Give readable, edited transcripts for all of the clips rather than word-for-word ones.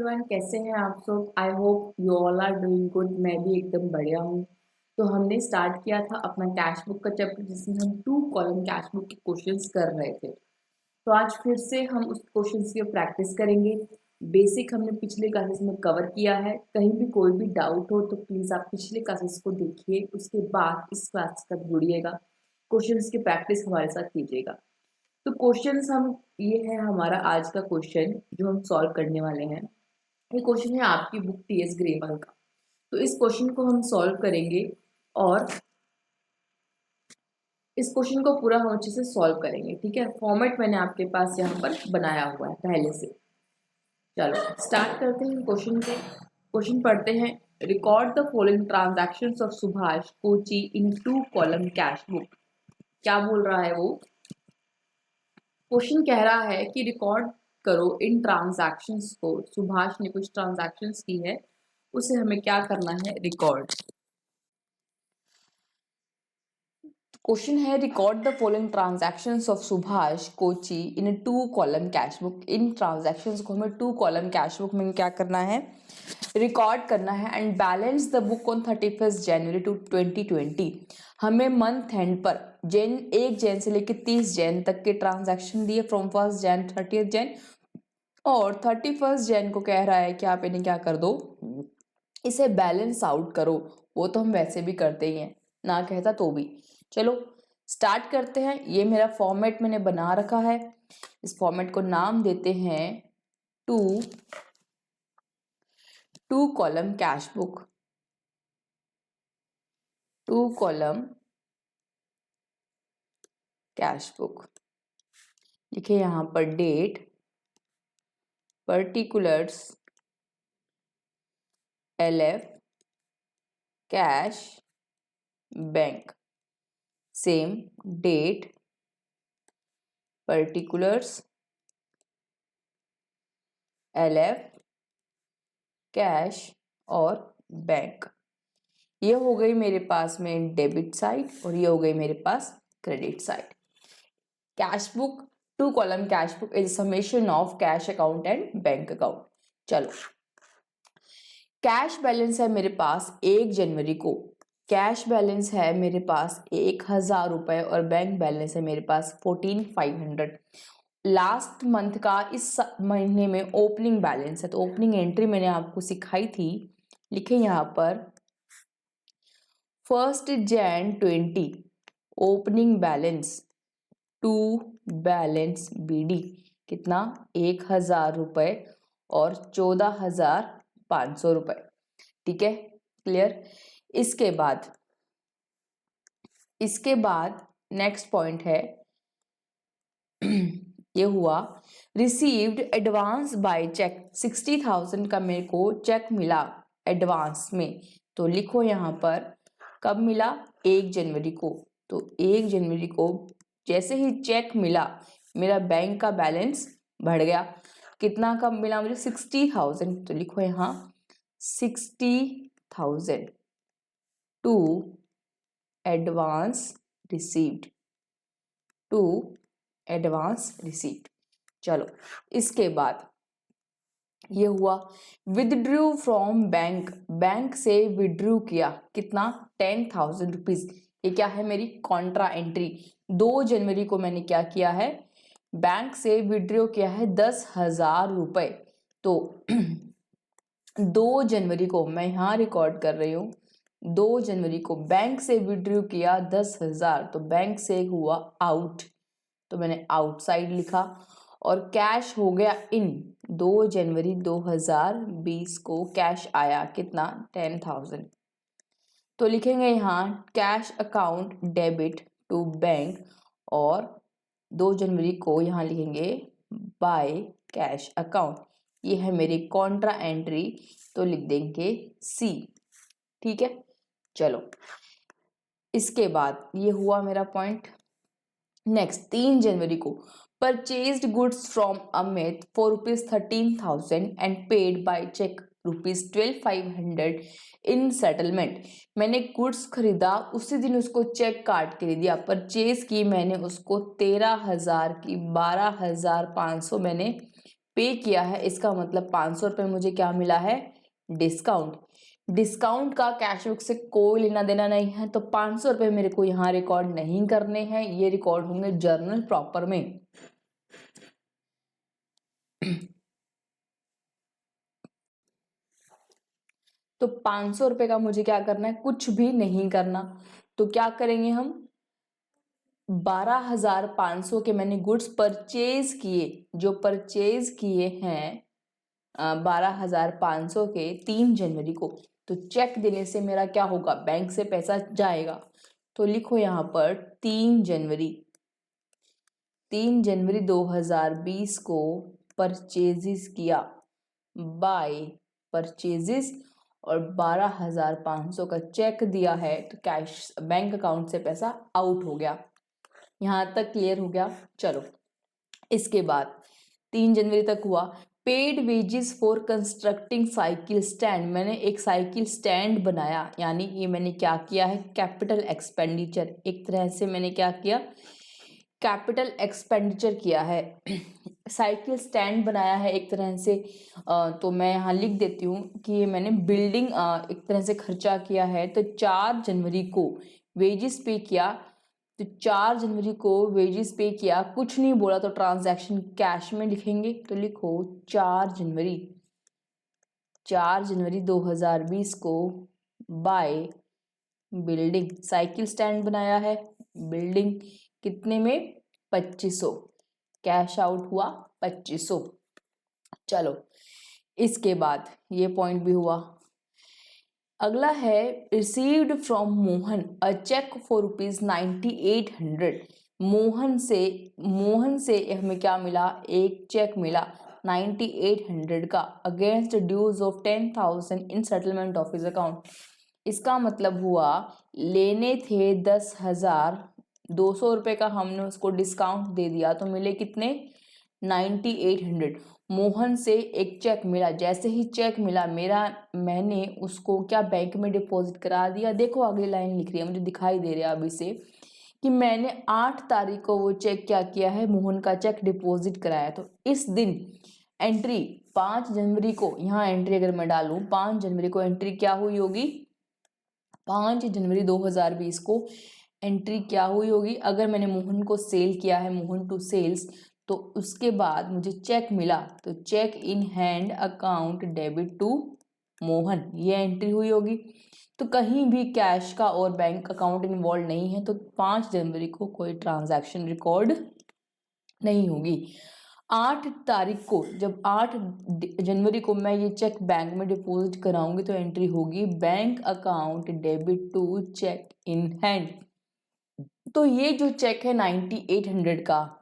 Everyone, कैसे हैं आप सब। I hope you all are doing good. मैं भी एकदम बढ़िया हूँ। तो हमने स्टार्ट किया था अपना कैश बुक का चैप्टर, जिसमें हम 2 कॉलम कैश बुक के क्वेश्चंस कर रहे थे। तो आज फिर से हम उस क्वेश्चंस की प्रैक्टिस करेंगे। बेसिक हमने पिछले क्लासेस में कवर किया है। कहीं भी कोई भी डाउट हो तो प्लीज़ आप पिछले क्लासेस को देखिए, उसके बाद इस क्लास तक जुड़िएगा, क्वेश्चंस की प्रैक्टिस हमारे साथ कीजिएगा। तो क्वेश्चंस हम ये है हमारा आज का क्वेश्चन जो हम सॉल्व करने वाले हैं। ये क्वेश्चन है आपकी बुक टीएस ग्रेवाल का। तो इस क्वेश्चन को हम सॉल्व करेंगे और इस क्वेश्चन को पूरा हम अच्छे से सॉल्व करेंगे। ठीक है, फॉर्मेट मैंने आपके पास यहाँ पर बनाया हुआ है पहले से। चलो स्टार्ट करते हैं क्वेश्चन को। क्वेश्चन पढ़ते हैं। Record the following transactions of Subhash Kochi in 2 column cash book. क्या बोल रहा है वो? क्वेश्चन कह रहा है कि रिकॉर्ड करो इन ट्रांजैक्शंस को। सुभाष ने कुछ ट्रांजैक्शंस की है, उसे हमें क्या करना है? रिकॉर्ड। क्वेश्चन है record the following transactions of Subhash Kochi in 2 column cash book. In transactions को हमें 2 कॉलम कैश बुक में क्या करना है? रिकॉर्ड करना है। And balance the book on 31 January two 2020। हमें मंथ एंड पर 1 जैन से लेकर 30 जैन तक के ट्रांजैक्शन दिए, फ्रॉम 1 जैन 30 जैन, और 31 जैन को कह रहा है कि आप इन्हें क्या कर दो, इसे बैलेंस आउट करो। वो तो हम वैसे भी करते ही हैं, ना कहता तो भी। चलो स्टार्ट करते हैं। ये मेरा फॉर्मेट मैंने बना रखा है। इस फॉर्मेट को नाम देते हैं two column cash book. 2 column cash book. लिखे यहां पर date, particulars, LF, cash, bank. Same date, particulars, LF, cash और बैंक। ये हो गई मेरे पास में डेबिट साइड और ये हो गई मेरे पास credit side. Cash book, 2 column cash book is summation of cash account and bank account. चलो कैश बैलेंस है मेरे पास 1 जनवरी को। कैश बैलेंस है मेरे पास 1000 रुपए और बैंक बैलेंस है मेरे पास 14500। लास्ट मंथ का इस महीने में ओपनिंग बैलेंस है, तो ओपनिंग एंट्री मैंने आपको सिखाई थी। लिखे यहाँ पर 1 Jan 20 opening balance to balance BD कितना? 1000 रुपए और 14,500 रुपए। ठीक है, क्लियर। इसके बाद नेक्स्ट पॉइंट है ये हुआ रिसीव्ड एडवांस बाय चेक। 60,000 का मेरे को चेक मिला एडवांस में। तो लिखो यहाँ पर कब मिला? 1 जनवरी को। तो 1 जनवरी को जैसे ही चेक मिला, मेरा बैंक का बैलेंस बढ़ गया। कितना कब मिला मुझे? 60,000। तो लिखो यहाँ 60,000 to advance received, to advance received. चलो इसके बाद ये हुआ विदड्रू फ्रॉम बैंक। बैंक से विड्रू किया कितना? 10,000 रुपीज। ये क्या है? मेरी कॉन्ट्रा एंट्री। 2 जनवरी को मैंने क्या किया है? बैंक से विड्रू किया है 10,000 रुपए। तो 2 जनवरी को मैं यहाँ रिकॉर्ड कर रही हूँ, 2 जनवरी को बैंक से विड्रू किया 10,000, तो बैंक से हुआ आउट, तो मैंने आउटसाइड लिखा। और कैश हो गया इन। 2 जनवरी 2020 को कैश आया कितना? 10,000। तो लिखेंगे यहाँ cash account debit to bank, और 2 जनवरी को यहाँ लिखेंगे बाय कैश अकाउंट। ये है मेरी कॉन्ट्रा एंट्री, तो लिख देंगे C। ठीक है, चलो इसके बाद ये हुआ मेरा पॉइंट। नेक्स्ट 3 जनवरी को purchased goods from Amit for ₹13,000 and paid by cheque ₹12,500 in settlement. मैंने गुड्स खरीदा, उसी दिन उसको चेक काट के दे दिया। परचेज की मैंने उसको 13,000 की, 12,500 मैंने पे किया है, इसका मतलब 500 रुपये मुझे क्या मिला है, डिस्काउंट। डिस्काउंट का कैश बुक से कोई लेना देना नहीं है, तो 500 रुपये मेरे को यहाँ रिकॉर्ड नहीं करने हैं, ये रिकॉर्ड होंगे जर्नल प्रॉपर में। तो 500 रुपये का मुझे क्या करना है, कुछ भी नहीं करना। तो क्या करेंगे हम, 12,500 के मैंने गुड्स परचेज किए, जो परचेज किए हैं 12,500 के 3 जनवरी को, तो चेक देने से मेरा क्या होगा, बैंक से पैसा जाएगा। तो लिखो यहाँ पर 3 जनवरी 2020 को परचेजेस किया, बाय परचेजेस, और 12,500 का चेक दिया है, तो कैश बैंक अकाउंट से पैसा आउट हो गया। यहाँ तक क्लियर हो गया। चलो इसके बाद 3 जनवरी तक हुआ। Paid wages for constructing cycle stand, मैंने एक साइकिल स्टैंड बनाया, यानी ये मैंने क्या किया है, कैपिटल एक्सपेंडिचर, एक तरह से मैंने क्या किया, कैपिटल एक्सपेंडिचर किया है। साइकिल स्टैंड बनाया है एक तरह से, तो मैं यहाँ लिख देती हूँ कि ये मैंने बिल्डिंग एक तरह से खर्चा किया है। तो 4 जनवरी को वेजेस पे किया, तो 4 जनवरी को वेजेस पे किया, कुछ नहीं बोला तो ट्रांजैक्शन कैश में लिखेंगे। तो लिखो 4 जनवरी 2020 को बाय बिल्डिंग, साइकिल स्टैंड बनाया है, बिल्डिंग कितने में, 2500, कैश आउट हुआ 2500। चलो इसके बाद ये पॉइंट भी हुआ। अगला है received from Mohan a cheque for ₹9800। Mohan से हमें क्या मिला, एक चेक मिला 9800 का, against dues of 10,000 in settlement of his account. इसका मतलब हुआ लेने थे 10,200 रुपये का, हमने उसको डिस्काउंट दे दिया, तो मिले कितने, 9800। मोहन से एक चेक मिला, जैसे ही चेक मिला मैंने उसको क्या बैंक में डिपॉजिट करा दिया। देखो अगली लाइन लिख रही है, मुझे दिखाई दे रहा है अभी से कि मैंने 8 तारीख को वो चेक क्या किया है, मोहन का चेक डिपॉजिट कराया। तो इस दिन एंट्री 5 जनवरी को, यहाँ एंट्री अगर मैं डालूं 5 जनवरी को एंट्री क्या हुई होगी, 5 जनवरी 2020 को एंट्री क्या हुई होगी। अगर मैंने मोहन को सेल किया है, मोहन टू सेल्स, तो उसके बाद मुझे चेक मिला, तो cheque in hand account debit to Mohan, ये एंट्री हुई होगी। तो कहीं भी कैश का और बैंक अकाउंट इन्वॉल्व नहीं है, तो 5 जनवरी को कोई ट्रांजैक्शन रिकॉर्ड नहीं होगी। 8 तारीख को, जब 8 जनवरी को मैं ये चेक बैंक में डिपॉजिट कराऊंगी, तो एंट्री होगी bank account debit to cheque in hand. तो ये जो चेक है 9800 का,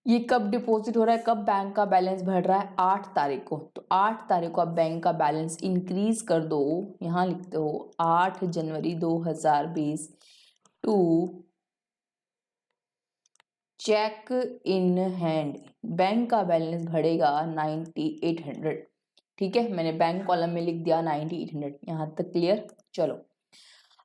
ये कब डिपॉजिट हो रहा है, कब बैंक का बैलेंस बढ़ रहा है, 8 तारीख को। तो 8 तारीख को आप बैंक का बैलेंस इंक्रीज कर दो, यहाँ लिखते हो 8 जनवरी 2020 to cheque in hand, bank का बैलेंस बढ़ेगा 9800। ठीक है, मैंने बैंक कॉलम में लिख दिया 9800, यहाँ तक क्लियर। चलो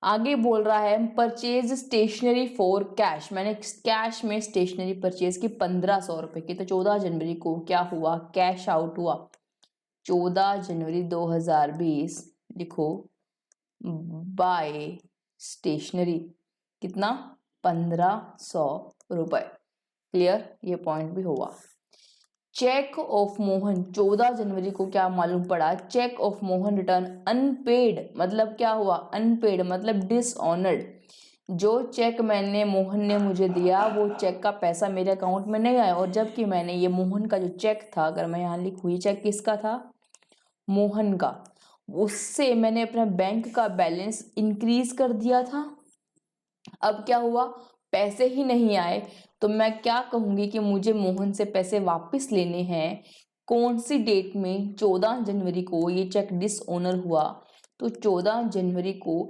आगे बोल रहा है परचेज स्टेशनरी फॉर कैश, मैंने कैश में स्टेशनरी परचेज की 1500 रुपए की। तो 14 जनवरी को क्या हुआ, कैश आउट हुआ। 14 जनवरी 2020 लिखो बाय स्टेशनरी, कितना, 1500 रुपए। क्लियर, ये पॉइंट भी हुआ। चेक ऑफ मोहन 14 जनवरी को क्या मालूम पड़ा, cheque of Mohan return unpaid, मतलब क्या हुआ, अनपेड मतलब डिसऑनर्ड। जो चेक मोहन ने मुझे दिया, वो चेक का पैसा मेरे अकाउंट में नहीं आया, और जबकि मैंने ये मोहन का जो चेक था, अगर मैं यहाँ लिखूँ, ये चेक किसका था, मोहन का, उससे मैंने अपना बैंक का बैलेंस इंक्रीज कर दिया था। अब क्या हुआ, पैसे ही नहीं आए, तो मैं क्या कहूंगी कि मुझे मोहन से पैसे वापस लेने हैं। कौन सी डेट में, 14 जनवरी को ये चेक डिसऑनर हुआ, तो 14 जनवरी को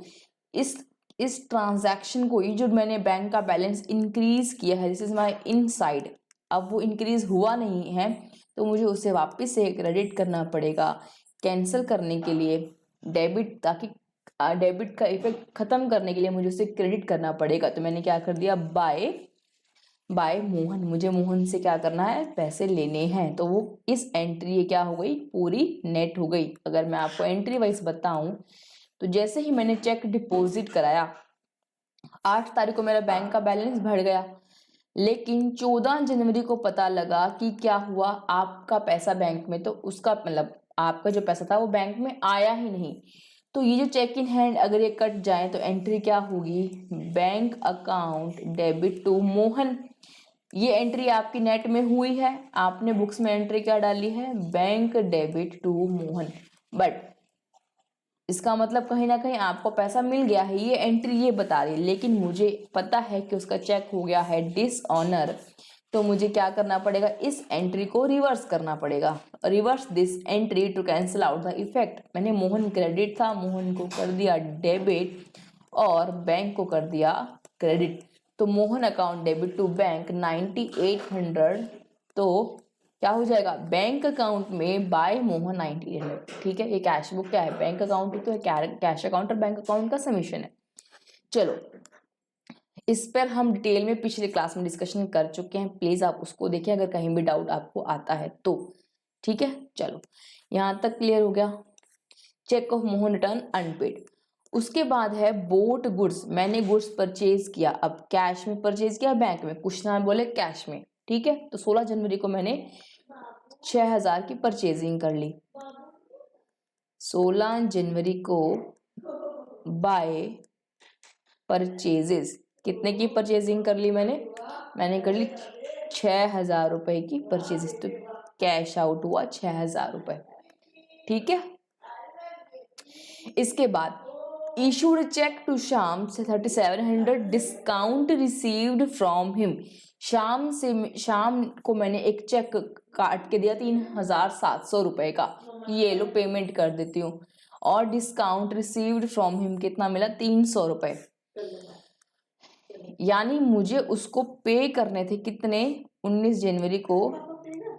इस ट्रांजैक्शन को, ये जो मैंने बैंक का बैलेंस इंक्रीज किया है, दिस इज माय इनसाइड, अब वो इंक्रीज हुआ नहीं है, तो मुझे उसे वापस से क्रेडिट करना पड़ेगा। कैंसिल करने के लिए डेबिट, ताकि डेबिट का इफेक्ट खत्म करने के लिए मुझे उसे क्रेडिट करना पड़ेगा। तो मैंने क्या कर दिया, बाय बाय मोहन, मुझे मोहन से क्या करना है, पैसे लेने हैं। तो वो इस एंट्री ये क्या हो गई, पूरी नेट हो गई। अगर मैं आपको एंट्री वाइज बताऊं तो जैसे ही मैंने चेक डिपॉजिट कराया 8 तारीख को मेरा बैंक का बैलेंस बढ़ गया, लेकिन 14 जनवरी को पता लगा कि क्या हुआ, आपका पैसा बैंक में, तो उसका मतलब आपका जो पैसा था वो बैंक में आया ही नहीं। तो ये जो चेक इन हैंड अगर ये कट जाए तो एंट्री क्या होगी, bank account debit to Mohan. ये एंट्री आपकी नेट में हुई है, आपने बुक्स में एंट्री क्या डाली है, bank debit to Mohan. But इसका मतलब कहीं ना कहीं आपको पैसा मिल गया है, ये एंट्री ये बता रही है, लेकिन मुझे पता है कि उसका चेक हो गया है डिसऑनर। तो मुझे क्या करना पड़ेगा, इस एंट्री को रिवर्स करना पड़ेगा। Reverse this entry to cancel out the effect. मैंने मोहन क्रेडिट था, मोहन को कर दिया डेबिट और बैंक को कर दिया क्रेडिट। तो Mohan account debit to bank 9800, तो क्या हो जाएगा, बैंक अकाउंट में बाय मोहन 9800। ठीक है, ये कैश बुक क्या है, बैंक अकाउंट ही तो है, कैश अकाउंट और बैंक अकाउंट का समीशन है। चलो इस पर हम डिटेल में पिछले क्लास में डिस्कशन कर चुके हैं, प्लीज आप उसको देखिए अगर कहीं भी डाउट आपको आता है तो। ठीक है, चलो यहाँ तक क्लियर हो गया। Cheque of Mohan return unpaid. उसके बाद है बोट गुड्स, मैंने गुड्स परचेज किया, अब कैश में परचेज किया बैंक में, कुछ ना बोले कैश में। ठीक है, तो 16 जनवरी को मैंने 6000 की परचेजिंग कर ली। 16 जनवरी को बाय परचेजेस, कितने की परचेजिंग कर ली मैंने कर ली 6000 रुपए की परचेजेस। तो कैश आउट हुआ 6000 रुपए। ठीक है, इसके बाद इशूड चेक टू श्याम से 3700 डिस्काउंट रिसीव्ड फ्रॉम हिम। शाम को मैंने एक चेक काट के दिया 3700 रुपए का, ये लो पेमेंट कर देती हूँ, और डिस्काउंट रिसीव्ड फ्रॉम हिम कितना मिला, 300 रुपए। यानी मुझे उसको पे करने थे कितने, 19 जनवरी को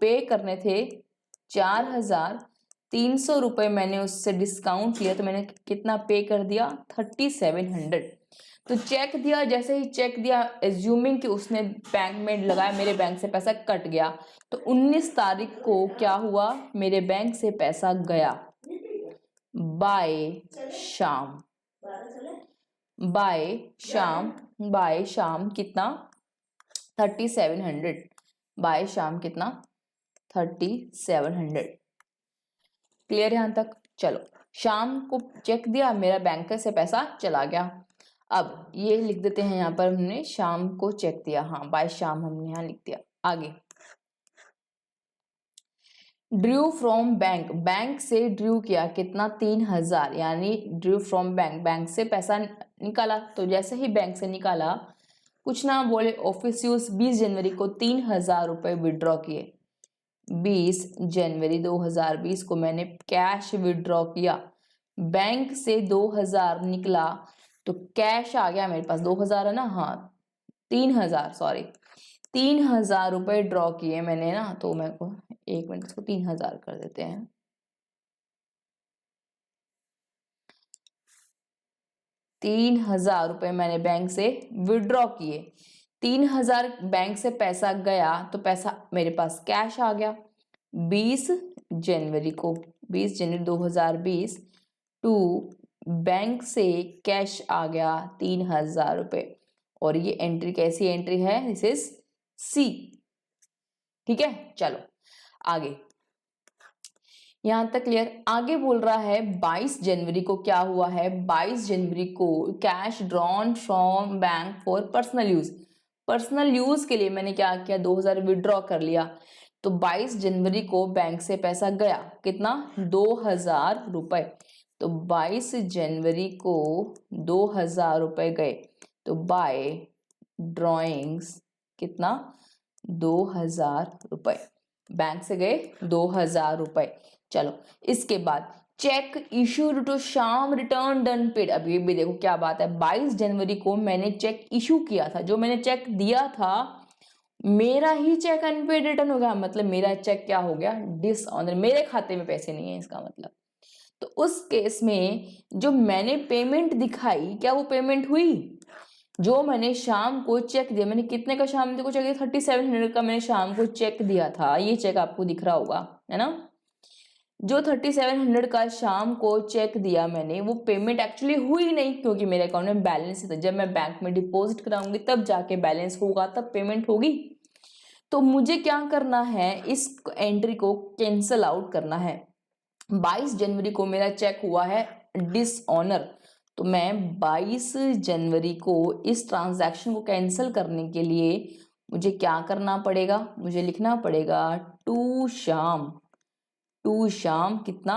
पे करने थे 4300 रुपए। मैंने उससे डिस्काउंट लिया तो मैंने कितना पे कर दिया, 3700। तो चेक दिया, जैसे ही चेक दिया एज्यूमिंग कि उसने बैंक में लगाया, मेरे बैंक से पैसा कट गया। तो 19 तारीख को क्या हुआ, मेरे बैंक से पैसा गया बाय शाम। बाय शाम कितना, 3700। बाय शाम कितना, 3700। क्लियर यहां तक। चलो शाम को चेक दिया, मेरा बैंक से पैसा चला गया। अब ये लिख देते हैं यहाँ पर, हमने शाम को चेक दिया, हाँ बाय शाम हमने यहाँ लिख दिया। आगे ड्रू फ्रॉम बैंक, बैंक से ड्रू किया कितना, 3000, यानी ड्रू फ्रॉम बैंक, बैंक से पैसा निकाला। तो जैसे ही बैंक से निकाला, कुछ ना बोले ऑफिस यूज, 20 जनवरी को 3000 रुपए विड्रॉ किए। 20 जनवरी 2020 को मैंने कैश विड्रॉ किया, बैंक से 2000 निकला तो कैश आ गया मेरे पास, 2000 है ना, हाँ 3000, सॉरी 3000 रुपए ड्रॉ किए मैंने ना। तो मेरे को 1 मिनट, इसको 3000 कर देते हैं। ₹3000 मैंने बैंक से विड्रॉ किए, 3000 बैंक से पैसा गया तो पैसा मेरे पास कैश आ गया। 20 जनवरी को, 20 जनवरी 2020 टू बैंक से कैश आ गया 3000 रुपए। और ये एंट्री कैसी एंट्री है, दिस इज सी। ठीक है, चलो आगे यहां तक क्लियर। आगे बोल रहा है 22 जनवरी को क्या हुआ है, 22 जनवरी को cash drawn from bank for personal use. Personal use के लिए मैंने क्या किया, 2000 विड्रॉ कर लिया। तो 22 जनवरी को बैंक से पैसा गया कितना, 2000 रुपए। तो 22 जनवरी को 2000 रुपए गए, तो बाय ड्रॉइंग्स कितना, 2000 रुपए बैंक से गए, 2000 रुपए। चलो इसके बाद cheque issued to Shyam return done paid. अब ये भी देखो क्या बात है, 22 जनवरी को मैंने चेक इशू किया था, जो मैंने चेक दिया था मेरा ही चेक अनपेड रिटर्न हो गया, मतलब मेरा चेक क्या हो गया, डिसऑनर, मेरे खाते में पैसे नहीं है इसका मतलब। तो उस केस में जो मैंने पेमेंट दिखाई, क्या वो पेमेंट हुई, जो मैंने शाम को चेक दिया, मैंने कितने का शाम को चेक दिया, 3700 का मैंने शाम को चेक दिया था, ये चेक आपको दिख रहा होगा, है ना। जो 3700 का शाम को चेक दिया मैंने, वो पेमेंट एक्चुअली हुई नहीं, क्योंकि मेरे अकाउंट में बैलेंस था। जब मैं बैंक में डिपॉजिट कराऊंगी तब जाके बैलेंस होगा, तब पेमेंट होगी। तो मुझे क्या करना है, इस एंट्री को कैंसल आउट करना है। 22 जनवरी को मेरा चेक हुआ है डिसऑनर, तो मैं 22 जनवरी को इस ट्रांजैक्शन को कैंसिल करने के लिए मुझे क्या करना पड़ेगा, मुझे लिखना पड़ेगा टू शाम कितना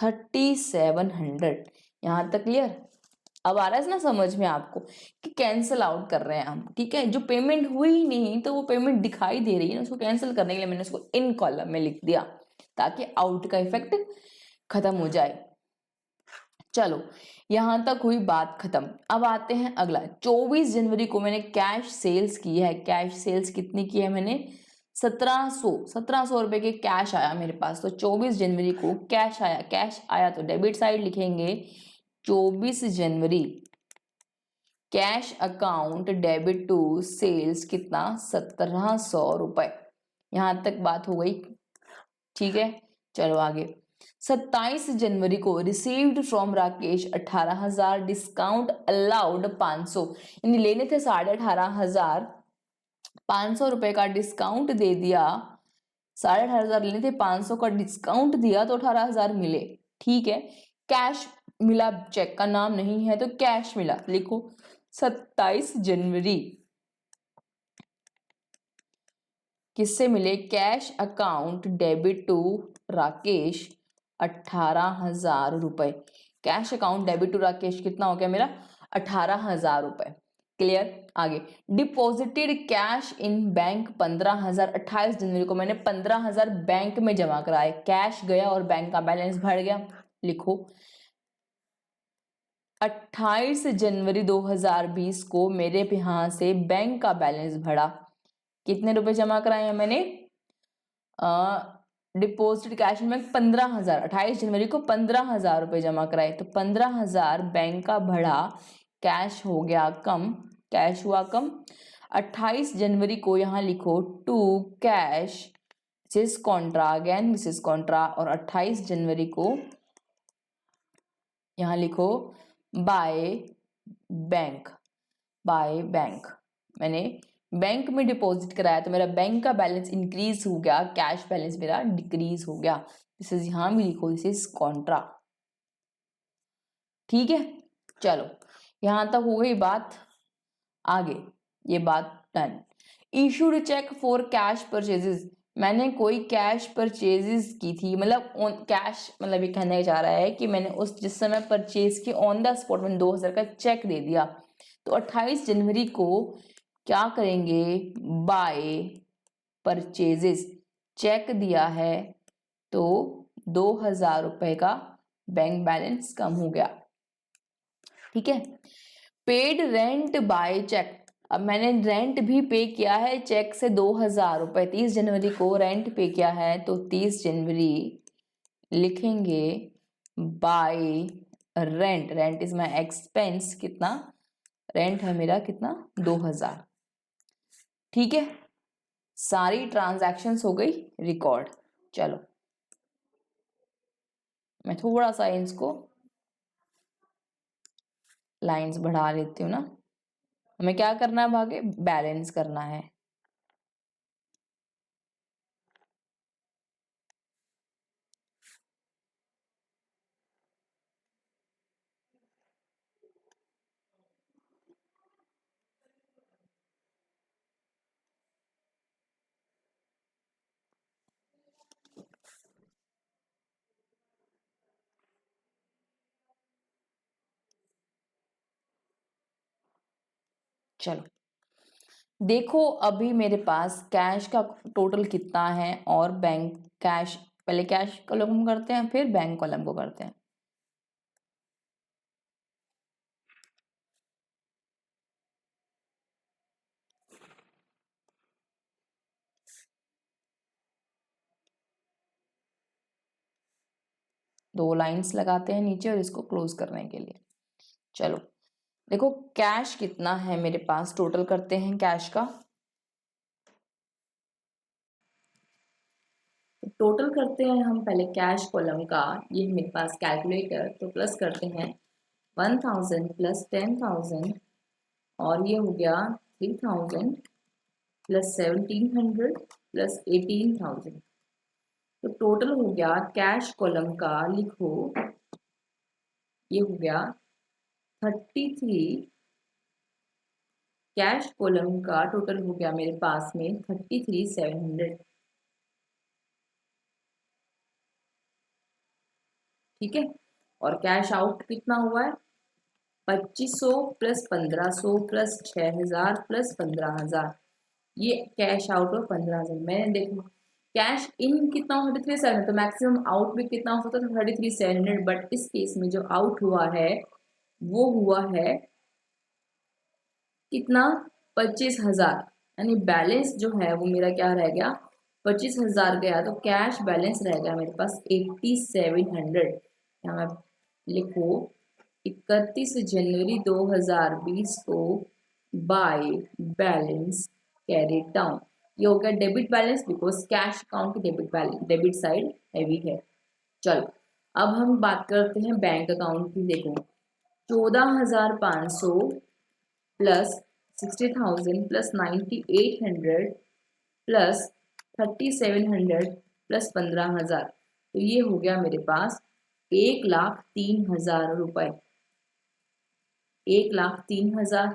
3700। यहाँ तक क्लियर? अब आ रहा है ना समझ में आपको कि कैंसिल आउट कर रहे हैं हम, ठीक है। जो पेमेंट हुई ही नहीं, तो वो पेमेंट दिखाई दे रही है ना, उसको कैंसिल करने के लिए मैंने उसको इन कॉलम में लिख दिया, ताकि आउट का इफेक्ट खत्म हो जाए। चलो, यहां तक हुई बात खत्म। अब आते हैं अगला। 24 जनवरी को मैंने कैश सेल्स की है। कैश सेल्स कितनी की है मैंने? 1700 रुपए के कैश आया मेरे पास। तो 24 जनवरी को कैश आया। कैश आया तो डेबिट साइड लिखेंगे 24 जनवरी cash account debit to sales कितना 1700 रुपए। यहां तक बात हो गई, ठीक है। चलो आगे। 27 जनवरी को received from Rakesh 18,000 discount allowed 500, यानी लेने थे 18,500, 500 रुपए का डिस्काउंट दे दिया। 18,500 लेने थे, 500 का डिस्काउंट दिया तो 18,000 मिले, ठीक है। कैश मिला, चेक का नाम नहीं है तो कैश मिला, लिखो 27 जनवरी किससे मिले? Cash account debit to Rakesh 18,000 रुपए। Cash account debit to Rakesh कितना हो गया मेरा? 18,000 रुपए। क्लियर? आगे। Deposited cash in bank 15,000। 28 जनवरी को मैंने 15,000 बैंक में जमा कराए। कैश गया और बैंक का बैलेंस बढ़ गया, लिखो 28 जनवरी 2020 को मेरे यहां से बैंक का बैलेंस बढ़ा। कितने रुपए जमा कराए हैं मैंने? डिपॉजिट कैश में 15,000। 28 जनवरी को 15,000 रुपए जमा कराए, तो 15,000 बैंक का बढ़ा, कैश हो गया कम, कैश हुआ कम। 28 जनवरी को यहाँ लिखो to cash this contra, again this is contra, और 28 जनवरी को यहाँ लिखो बाय बैंक। बाय बैंक, मैंने बैंक में डिपॉजिट कराया तो मेरा बैंक का बैलेंस इंक्रीज हो गया, कैश बैलेंस मेरा डिक्रीज हो गया। दिस इज, यहां भी लिखो दिस इज कॉन्ट्रा, ठीक है। चलो, यहां तक हो गई बात। आगे ये बात done. Issued cheque for cash purchases, मैंने कोई कैश परचेजेस की थी, मतलब ऑन कैश, मतलब ये कहने जा रहा है कि मैंने उस जिस समय परचेज की ऑन द स्पॉट में 2,000 का चेक दे दिया। तो 28 जनवरी को क्या करेंगे? बाय परचेजेस, चेक दिया है तो 2,000 रुपए का बैंक बैलेंस कम हो गया, ठीक है। पेड रेंट बाय चेक, अब मैंने रेंट भी पे किया है चेक से 2,000 रुपए। 30 जनवरी को रेंट पे किया है, तो 30 जनवरी लिखेंगे bye rent. Rent is my expense, कितना रेंट है मेरा? कितना? 2,000, ठीक है। सारी ट्रांजैक्शंस हो गई रिकॉर्ड। चलो, मैं थोड़ा सा इसको लाइंस बढ़ा लेती हूँ ना। हमें क्या करना है? आगे बैलेंस करना है। चलो देखो, अभी मेरे पास कैश का टोटल कितना है और बैंक कैश, पहले कैश कॉलम करते हैं फिर बैंक कॉलम को करते हैं। दो लाइंस लगाते हैं नीचे और इसको क्लोज करने के लिए। चलो देखो कैश कितना है मेरे पास, टोटल करते हैं कैश का। टोटल करते हैं हम पहले कैश कॉलम का, ये मेरे पास कैलकुलेटर, तो प्लस करते हैं 1000 प्लस 10,000 और ये हो गया 3000 प्लस 1700 प्लस 18,000। तो टोटल हो गया कैश कॉलम का, लिखो ये हो गया 33। कैश कॉलम का टोटल हो गया मेरे पास में 33,700। ठीक है, और कैश आउट कितना हुआ है 2500 प्लस 1500 प्लस 6000 प्लस 15,000। ये कैश आउट और 15,000। मैंने देखो कैश इन कितना हो 33,700, तो मैक्सिमम आउट भी कितना हो सकता था 33,700, बट इस केस में जो आउट हुआ है वो हुआ है कितना 25,000, यानी बैलेंस जो है वो मेरा क्या रह गया 25,000 गया, तो कैश बैलेंस रह गया मेरे पास 8700। यहाँ लिखो 31 जनवरी 2020 को बाय बैलेंस कैरी डाउन। ये हो गया debit balance, because cash account की डेबिट साइड हैवी है। चलो अब हम बात करते हैं बैंक अकाउंट की। देखो 14,500 प्लस 60,000 प्लस 9,800 प्लस 3,700 प्लस 15,000, तो ये हो गया मेरे पास 1,03,000 रुपए। 1,03,000।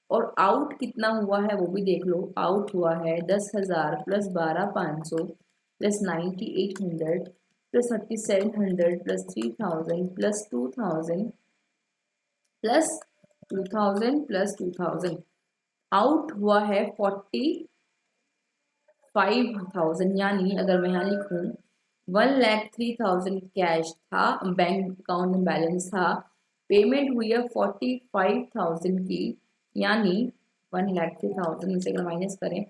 और आउट कितना हुआ है वो भी देख लो, आउट हुआ है 10,000 plus 12,500 plus 9,800 plus 3,700 plus 3,000 plus 2,000 plus 2,000 plus 2,000। Out हुआ है 45,000, यानी अगर मैं यहाँ लिखूँ 1,03,000 कैश था, बैंक अकाउंट में बैलेंस था, पेमेंट हुई है 45,000 की, यानी 1,03,000 से अगर माइनस करें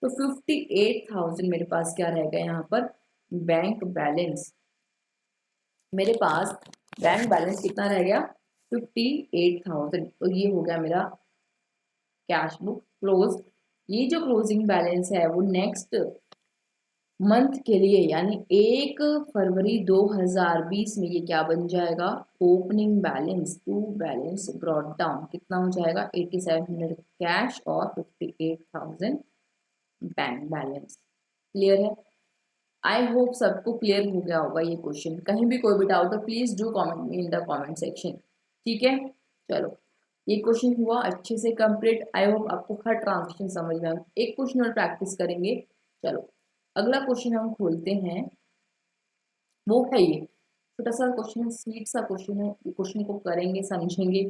तो 58,000 मेरे पास क्या रह गया यहाँ पर बैंक बैलेंस। मेरे पास बैंक बैलेंस कितना रह गया 58,000। तो ये हो गया मेरा कैश बुक क्लोज। ये जो क्लोजिंग बैलेंस है वो नेक्स्ट मंथ के लिए, यानी 1 फरवरी 2020 में ये क्या बन जाएगा opening balance to balance brought down. कितना हो जाएगा 8700 कैश और 58,000 बैंक बैलेंस। क्लियर है? आई होप सबको क्लियर हो गया होगा ये क्वेश्चन। कहीं भी कोई भी डाउट हो please do comment in the comment section. ठीक है, चलो ये क्वेश्चन हुआ अच्छे से कंप्लीट। आई होप आपको हर ट्रांजेक्शन समझ में आए। एक क्वेश्चन और प्रैक्टिस करेंगे। चलो अगला क्वेश्चन हम खोलते हैं, वो है ये छोटा सा क्वेश्चन है, स्वीट सा क्वेश्चन है। ये क्वेश्चन को करेंगे, समझेंगे,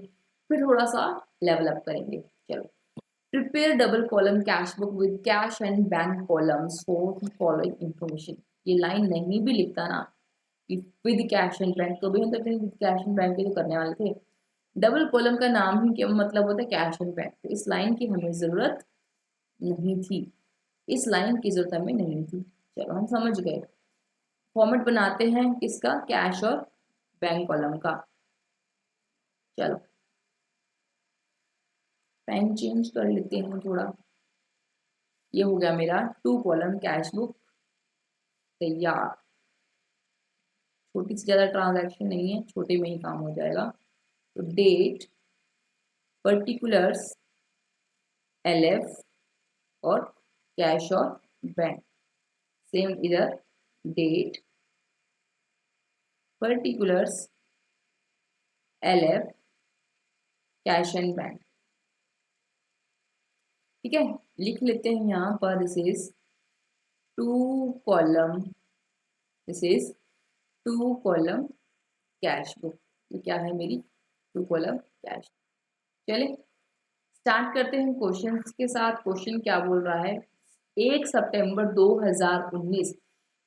फिर थोड़ा सा लेवल अप करेंगे। चलो prepare double column cash book with cash and bank columns for following information. ये लाइन नहीं भी लिखता ना कि विद कैश एंड बैंक, तो भी हम तो विद कैश एंड बैंक के तो करने वाले थे। डबल कॉलम का नाम ही क्या मतलब होता है कैश एंड बैंक, तो इस लाइन की हमें जरूरत नहीं थी, इस लाइन की जरूरत हमें नहीं थी। चलो हम समझ गए। फॉर्मेट बनाते हैं किसका कैश और बैंक कॉलम का। चलो पेन चेंज कर लेते हैं थोड़ा। ये हो गया मेरा 2 कॉलम कैश बुक तैयार। छोटी से ज्यादा ट्रांजैक्शन नहीं है, छोटे में ही काम हो जाएगा। तो डेट, पर्टिकुलर्स, एलएफ और कैश और बैंक। सेम इधर date, particulars, LF, cash and bank. ठीक है, लिख लेते हैं यहाँ पर this is 2 column, this is 2 column cash book. ये क्या है मेरी 2 कॉलम कैश। चले स्टार्ट करते हैं क्वेश्चन के साथ। क्वेश्चन क्या बोल रहा है 1 सितंबर 2019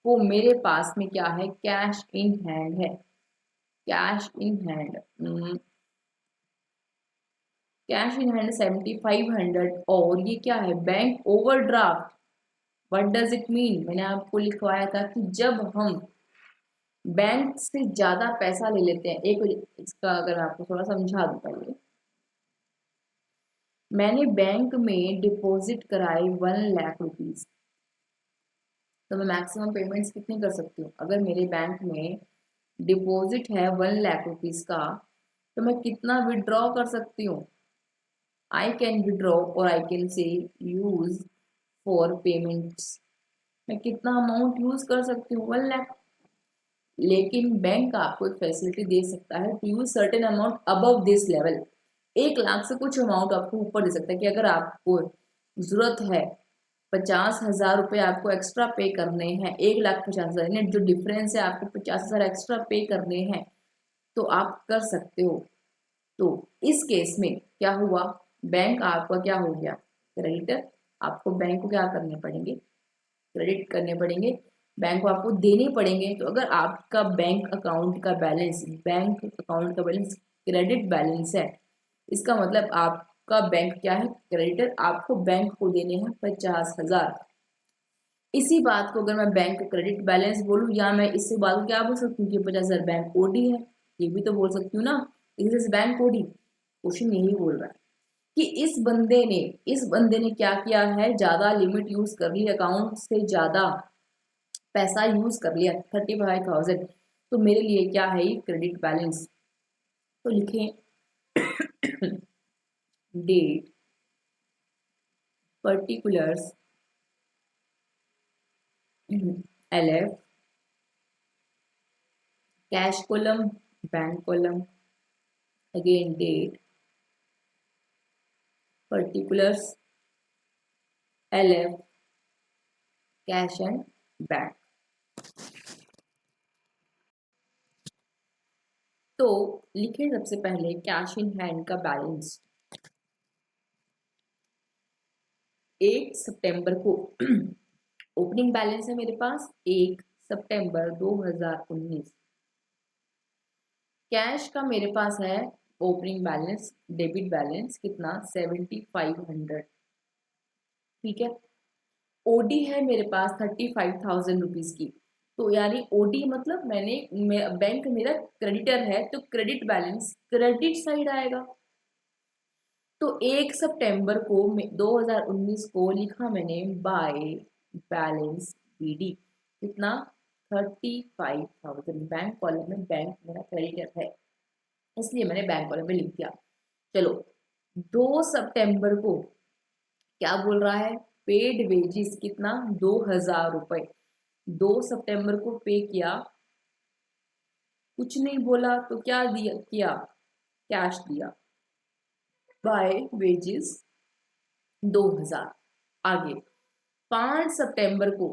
को मेरे पास में क्या है कैश इन हैंड है। Cash in hand, cash in hand 7,500, और ये क्या है bank overdraft. What does it mean? मैंने आपको लिखवाया था कि जब हम बैंक से ज्यादा पैसा ले लेते हैं, एक इसका अगर मैं आपको थोड़ा समझा दूं पहले। मैंने बैंक में डिपॉजिट कराए 1 लाख रुपीज, तो मैं मैक्सिमम पेमेंट्स कितनी कर सकती हूँ? अगर मेरे बैंक में डिपॉजिट है 1 लाख रुपीज का, तो मैं कितना विड्रॉ कर सकती हूँ? आई कैन विड्रॉ और I can say use for payments. मैं कितना अमाउंट यूज कर सकती हूँ? 1 लाख। लेकिन बैंक आपको एक फैसिलिटी दे सकता है to use certain amount above this level. 1 lakh से कुछ अमाउंट आपको ऊपर दे सकता है कि अगर आपको जरूरत है 50,000 रुपये आपको एक्स्ट्रा पे करने हैं, 1,50,000 जो डिफरेंस है आपको 50,000 एक्स्ट्रा पे करने हैं, तो आप कर सकते हो। तो इस केस में क्या हुआ? बैंक आपका क्या हो गया? क्रेडिटर। आपको बैंक को क्या करने पड़ेंगे? क्रेडिट करने पड़ेंगे, बैंक को आपको देने पड़ेंगे। तो अगर आपका बैंक अकाउंट का बैलेंस क्रेडिट बैलेंस है, इसका मतलब आपका बैंक क्या है? क्रेडिटर। आपको बैंक को देने हैं 50,000। इसी बात को अगर मैं बैंक क्रेडिट बैलेंस बोलूँ, या मैं इससे बात को क्या बोल सकती हूँ कि 50,000 बैंक ओडी है, ये भी तो बोल सकती हूँ ना। इस बैंक ओडी क्वेश्चन यही बोल रहा है कि इस बंदे ने क्या किया है? ज्यादा लिमिट यूज कर ली, अकाउंट से ज्यादा पैसा यूज कर लिया 35,000। तो मेरे लिए क्या है ये? Credit balance. तो लिखें date, particulars, LF, cash column, bank column, again date, particulars, LF, cash and bank. तो लिखें सबसे पहले कैश इन हैंड का बैलेंस। 1 सितंबर को ओपनिंग बैलेंस है मेरे पास 1 सितंबर 2019। कैश का मेरे पास है ओपनिंग बैलेंस, डेबिट बैलेंस कितना? 7,500। ठीक है। ओडी है मेरे पास 35,000 रुपीज की। तो यानी ओडी मतलब बैंक मेरा क्रेडिटर है, तो क्रेडिट बैलेंस क्रेडिट साइड आएगा। तो 1 सितंबर को 2019 को लिखा मैंने बाय बैलेंस बीडी कितना? 35,000। बैंक कॉलम में बैंक मेरा क्रेडिटर है, इसलिए मैंने बैंक कॉलम में लिख दिया। चलो 2 सितंबर को क्या बोल रहा है? पेड वेजिस कितना? 2,000 रुपए। 2 सितंबर को पे किया, कुछ नहीं बोला तो क्या दिया? किया कैश दिया, बाय वेजिस 2,000। आगे 5 सितंबर को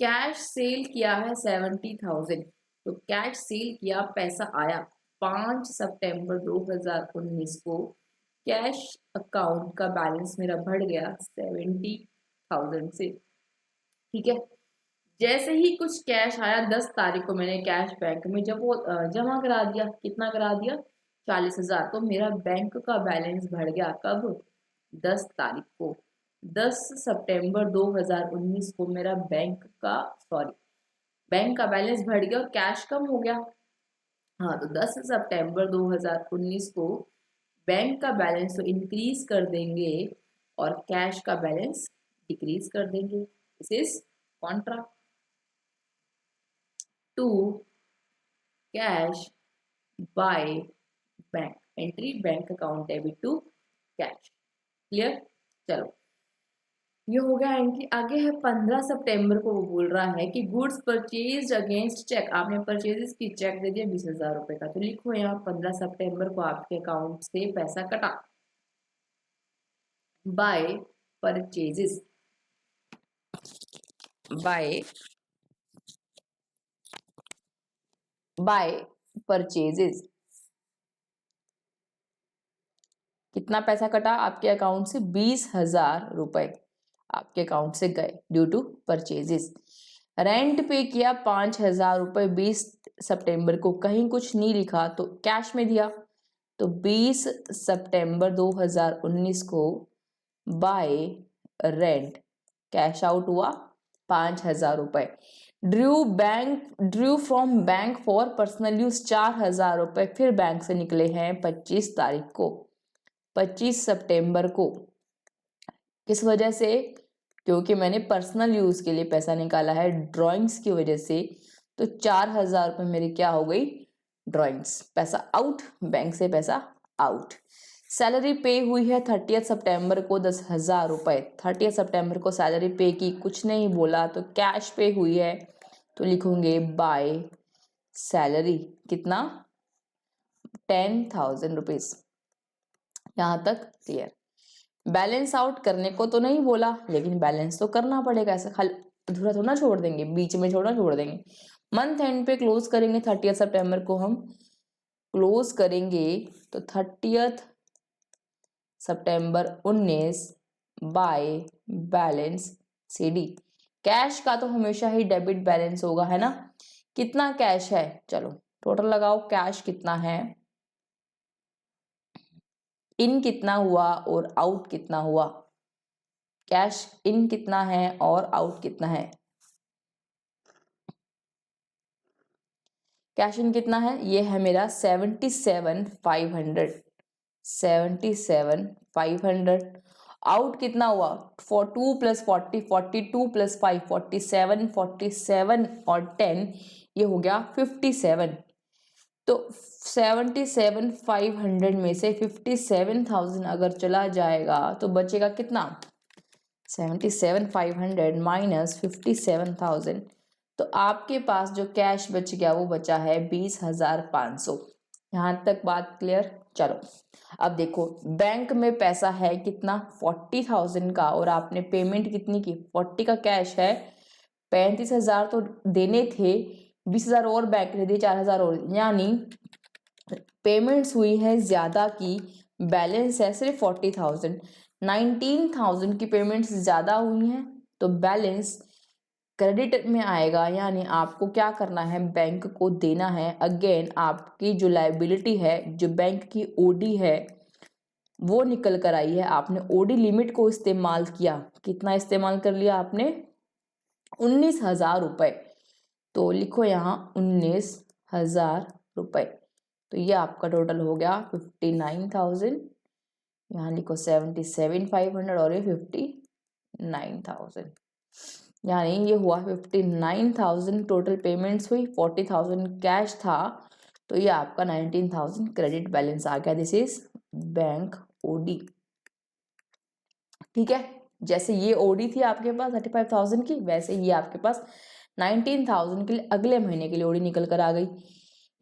कैश सेल किया है 70,000। तो कैश सेल किया, पैसा आया। 5 सितंबर 2019 को कैश अकाउंट का बैलेंस मेरा बढ़ गया 70,000 से। ठीक है। जैसे ही कुछ कैश आया 10 तारीख को मैंने कैश बैंक में जब वो जमा करा दिया, कितना करा दिया? 40,000। तो मेरा बैंक का बैलेंस बढ़ गया कब? 10 तारीख को। 10 सितंबर 2019 को मेरा बैंक का बैलेंस बढ़ गया और कैश कम हो गया। हाँ, तो 10 सितंबर 2019 को बैंक का बैलेंस तो इंक्रीज कर देंगे और कैश का बैलेंस डिक्रीज कर देंगे। This is contra to cash by bank. Entry bank account debit to cash. Clear? चलो ये हो गया एंट्री। आगे है 15 सितंबर को, वो बोल रहा है कि गुड्स परचेज अगेंस्ट चेक। आपने परचेजेस की चेक दे दिया 20,000 रुपए का, तो लिखो यहाँ 15 सितंबर को आपके अकाउंट से पैसा कटा बाय परचेजेस, बाय परचेजेस। कितना पैसा कटा आपके अकाउंट से? 20,000 रुपए आपके अकाउंट से गए ड्यू टू परचेजेस। रेंट पे किया 5,000 रुपए 20 सितंबर को, कहीं कुछ नहीं लिखा तो कैश में दिया। तो 20 सितंबर 2019 को बाय रेंट कैश आउट हुआ 5,000 रुपए। Drew from bank for personal use 4,000 रुपए फिर बैंक से निकले हैं 25 तारीख को। 25 सितंबर को किस वजह से? क्योंकि मैंने पर्सनल यूज के लिए पैसा निकाला है ड्राइंग्स की वजह से, तो 4,000 रुपये मेरी क्या हो गई? ड्राइंग्स। पैसा आउट, बैंक से पैसा आउट। सैलरी पे हुई है 30 सितंबर को 10,000 रुपये। 30 सितंबर को सैलरी पे की, कुछ नहीं बोला, तो कैश पे हुई है, तो लिखूंगे बाय सैलरी। कितना? 10,000 रुपीज। यहाँ तक क्लियर। बैलेंस आउट करने को तो नहीं बोला, लेकिन बैलेंस तो करना पड़ेगा, ऐसा खाली अधूरा थोड़ा छोड़ देंगे, बीच में छोड़ देंगे। मंथ एंड पे क्लोज करेंगे, 30 सितंबर को हम क्लोज करेंगे, तो 30 सितंबर 19 बाय बैलेंस CD। कैश का तो हमेशा ही डेबिट बैलेंस होगा, है ना। कितना कैश है? चलो टोटल लगाओ, कैश कितना है, इन कितना हुआ और आउट कितना हुआ। कैश इन कितना है और आउट कितना है? कैश इन कितना है? ये है मेरा 77,500। 77,500। आउट कितना हुआ? 2 + 40, 42 + 5, 47, 47 और 10, ये हो गया 57। तो 77,500 में से 57,000 अगर चला जाएगा तो बचेगा कितना? 77,500 माइनस 57,000, तो आपके पास जो कैश बच गया वो बचा है 20,500। यहाँ तक बात क्लियर? चलो अब देखो, बैंक में पैसा है कितना? 40,000 का, और आपने पेमेंट कितनी की? 40 का कैश है, 35,000 तो देने थे, 20,000 और बैंक ने दिए, 4,000 और, यानी पेमेंट्स हुई है ज्यादा की, बैलेंस है सिर्फ 40,000। 19,000 की पेमेंट्स ज्यादा हुई हैं, तो बैलेंस क्रेडिट में आएगा, यानी आपको क्या करना है? बैंक को देना है। अगेन आपकी जो लायबिलिटी है, जो बैंक की ओडी है, वो निकल कर आई है। आपने ओडी लिमिट को इस्तेमाल किया, कितना इस्तेमाल कर लिया आपने? 19,000 रुपये। तो लिखो यहाँ 19,000 रुपये, तो ये आपका टोटल हो गया 59,000। यहाँ लिखो 77,500 और ये 59,000, यानी ये हुआ 59,000 टोटल पेमेंट्स हुई, 40,000 कैश था, तो ये आपका 19,000 क्रेडिट बैलेंस आ गया। This is bank OD. ठीक है, जैसे ये ओडी थी आपके पास 35,000 की, वैसे ये आपके पास 19,000 के लिए अगले महीने के लिए ओडी निकल कर आ गई।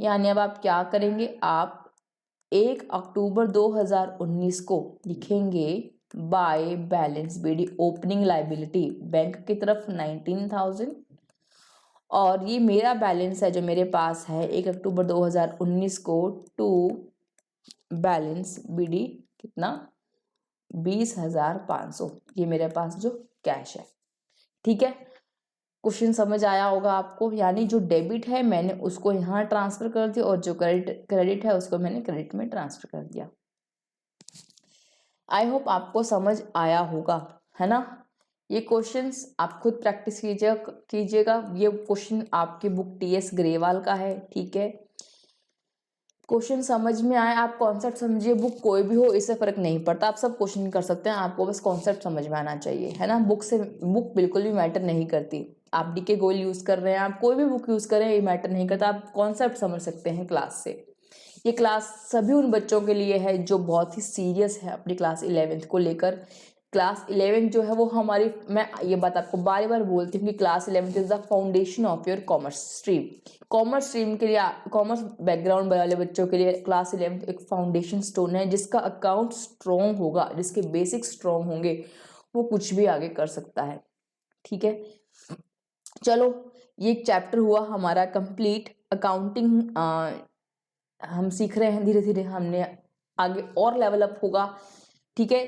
यानी अब आप क्या करेंगे? आप 1 अक्टूबर 2019 को लिखेंगे by balance BD opening liability bank की तरफ 19,000, और ये मेरा बैलेंस है जो मेरे पास है 1 अक्टूबर 2019 को टू बैलेंस BD कितना? 20,500। ये मेरे पास जो कैश है। ठीक है, क्वेश्चन समझ आया होगा आपको। यानी जो डेबिट है मैंने उसको यहाँ ट्रांसफर कर दिया, और जो क्रेडिट है उसको मैंने क्रेडिट में ट्रांसफर कर दिया। आई होप आपको समझ आया होगा, है ना। ये क्वेश्चंस आप खुद प्रैक्टिस कीजिएगा। ये क्वेश्चन आपकी बुक TS ग्रेवाल का है। ठीक है, क्वेश्चन समझ में आए, आप कॉन्सेप्ट समझिए। बुक कोई भी हो, इससे फर्क नहीं पड़ता, आप सब क्वेश्चन कर सकते हैं, आपको बस कॉन्सेप्ट समझ में आना चाहिए, है ना। बुक बिल्कुल भी मैटर नहीं करती। आप DK गोल यूज कर रहे हैं, आप कोई भी बुक यूज करें, ये मैटर नहीं करता, आप कॉन्सेप्ट समझ सकते हैं क्लास से। ये क्लास सभी उन बच्चों के लिए है जो बहुत ही सीरियस है अपनी क्लास 11th को लेकर। क्लास 11 जो है वो हमारी, मैं ये बात आपको बार बार बोलती हूँ कि class 11 is the foundation of your commerce stream. Commerce stream के लिए, कॉमर्स बैकग्राउंड वाले बच्चों के लिए क्लास 11 एक फाउंडेशन स्टोन है। जिसका अकाउंट स्ट्रॉन्ग होगा, जिसके बेसिक स्ट्रॉन्ग होंगे, वो कुछ भी आगे कर सकता है। ठीक है, चलो ये चैप्टर हुआ हमारा कंप्लीट। अकाउंटिंग हम सीख रहे हैं धीरे धीरे, हमने आगे और लेवल अप होगा। ठीक है,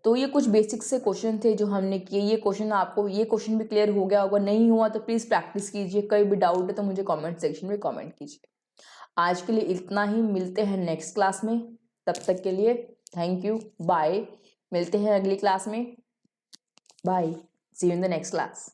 तो ये कुछ बेसिक से क्वेश्चन थे जो हमने किए। ये क्वेश्चन आपको, ये क्वेश्चन भी क्लियर हो गया होगा, नहीं हुआ तो प्लीज प्रैक्टिस कीजिए। कोई भी डाउट है तो मुझे कमेंट सेक्शन में कमेंट कीजिए। आज के लिए इतना ही, मिलते हैं नेक्स्ट क्लास में। तब तक के लिए थैंक यू, बाय। मिलते हैं अगली क्लास में, bye, see you in the next class.